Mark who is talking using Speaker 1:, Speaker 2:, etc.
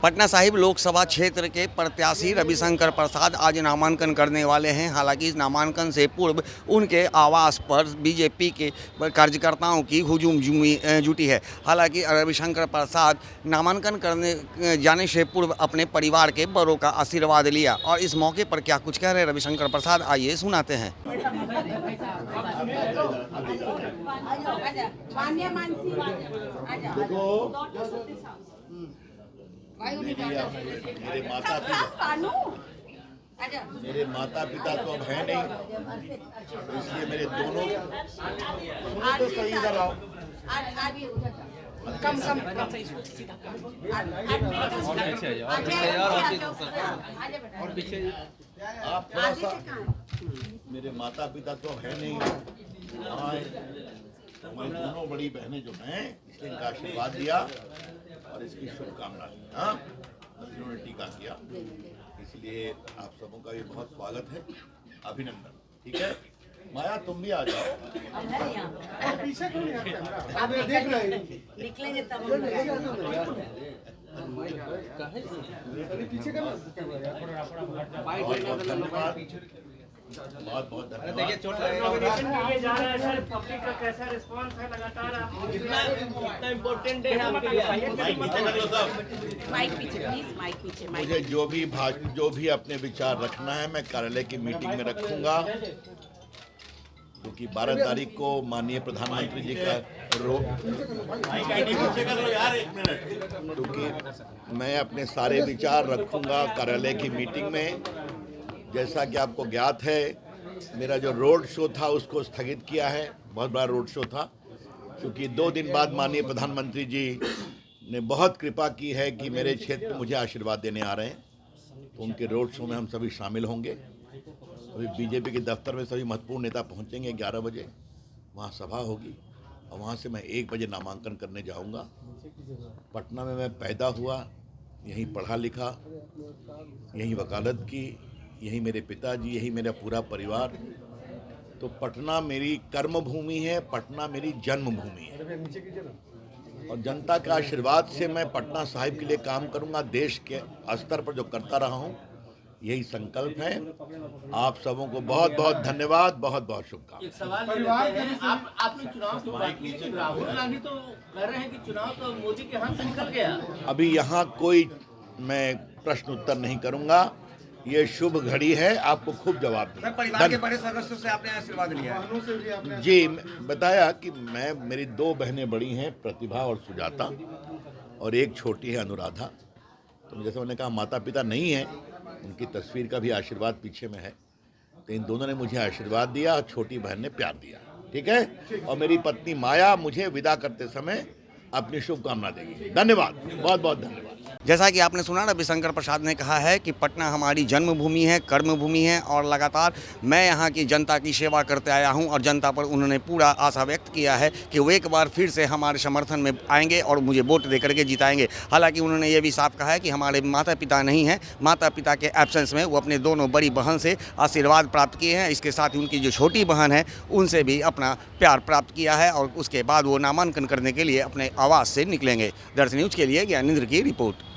Speaker 1: पटना साहिब लोकसभा क्षेत्र के प्रत्याशी रविशंकर प्रसाद आज नामांकन करने वाले हैं। हालांकि इस नामांकन से पूर्व उनके आवास पर बीजेपी के कार्यकर्ताओं की हुजूम जुटी है। हालांकि रविशंकर प्रसाद नामांकन करने जाने से पूर्व अपने परिवार के बड़ों का आशीर्वाद लिया और इस मौके पर क्या कुछ कह रहे रविशंकर प्रसाद, आइए सुनाते हैं।
Speaker 2: मेरे माता पिता तो अब है नहीं, तो इसलिए मेरे दोनों तो सही इधर आओ। आप थोड़ा सा, मेरे माता पिता तो है नहीं, हमारी दोनों बड़ी बहनें जो हैं, इसलिए इनका आशीर्वाद दिया और इसकी शुभकामना दी। हाँ, उन्होंने टीका किया, इसलिए आप सबों का भी बहुत स्वागत है, अभिनंदन। ठीक है, माया तुम भी आ जाओ।
Speaker 3: पीछे क्यों नहीं आप देख रहे हैं, निकलेंगे तब पीछे का
Speaker 2: बहुत धन्यवाद, बहुत बहुत धन्यवाद।
Speaker 4: देखिए चोट लगेगा जा रहा है सर, पब्लिक का कैसा रिस्पांस है लगातार आप कितना इम्पोर्टेंट है आपके लिए।
Speaker 3: माइक पीछे प्लीज, माइक पीछे।
Speaker 2: मुझे जो भी अपने विचार रखना है मैं कार्यालय की मीटिंग में रखूंगा, क्योंकि 12 तारीख को माननीय प्रधानमंत्री जी का क्योंकि मैं अपने सारे विचार रखूंगा कार्यालय की मीटिंग में। जैसा कि आपको ज्ञात है, मेरा जो रोड शो था उसको स्थगित किया है। बहुत बड़ा रोड शो था, क्योंकि 2 दिन बाद माननीय प्रधानमंत्री जी ने बहुत कृपा की है कि मेरे क्षेत्र में मुझे आशीर्वाद देने आ रहे हैं, तो उनके रोड शो में हम सभी शामिल होंगे। अभी बीजेपी के दफ्तर में सभी महत्वपूर्ण नेता पहुंचेंगे 11 बजे, वहाँ सभा होगी और वहाँ से मैं 1 बजे नामांकन करने जाऊँगा। पटना में मैं पैदा हुआ, यहीं पढ़ा लिखा, यहीं वकालत की, यही मेरे पिताजी, यही मेरा पूरा परिवार। तो पटना मेरी कर्म भूमि है, पटना मेरी जन्मभूमि है और जनता के आशीर्वाद से मैं पटना साहिब के लिए काम करूंगा। देश के स्तर पर जो करता रहा हूं, यही संकल्प है। आप सबों को बहुत बहुत धन्यवाद, बहुत बहुत शुभकामनाएं।
Speaker 4: आपने चुनाव तो राहुल गांधी तो कह रहे हैं कि चुनाव तो मोदी के हाथ से निकल गया।
Speaker 2: अभी यहाँ कोई मैं प्रश्न उत्तर नहीं करूंगा, ये शुभ घड़ी है, आपको खूब जवाब दूंगा।
Speaker 1: परिवार के बड़े सदस्यों से आपने आशीर्वाद लिया
Speaker 2: जी, बताया कि मेरी 2 बहनें बड़ी हैं, प्रतिभा और सुजाता, और एक छोटी है अनुराधा। तो जैसे मैंने कहा, माता पिता नहीं है, उनकी तस्वीर का भी आशीर्वाद पीछे में है, तो इन दोनों ने मुझे आशीर्वाद दिया और छोटी बहन ने प्यार दिया। ठीक है, और मेरी पत्नी माया मुझे विदा करते समय अपनी शुभकामना देगी। धन्यवाद, बहुत बहुत धन्यवाद।
Speaker 1: जैसा कि आपने सुना, रविशंकर प्रसाद ने कहा है कि पटना हमारी जन्मभूमि है, कर्मभूमि है और लगातार मैं यहाँ की जनता की सेवा करते आया हूँ और जनता पर उन्होंने पूरा आशा व्यक्त किया है कि वो एक बार फिर से हमारे समर्थन में आएंगे और मुझे वोट दे करके जिताएंगे। हालांकि उन्होंने ये भी साफ कहा है कि हमारे माता पिता नहीं हैं, माता पिता के एब्सेंस में वो अपने दोनों बड़ी बहन से आशीर्वाद प्राप्त किए हैं। इसके साथ ही उनकी जो छोटी बहन है उनसे भी अपना प्यार प्राप्त किया है और उसके बाद वो नामांकन करने के लिए अपने आवास से निकलेंगे। दर्शन न्यूज़ के लिए ज्ञानेंद्र की रिपोर्ट।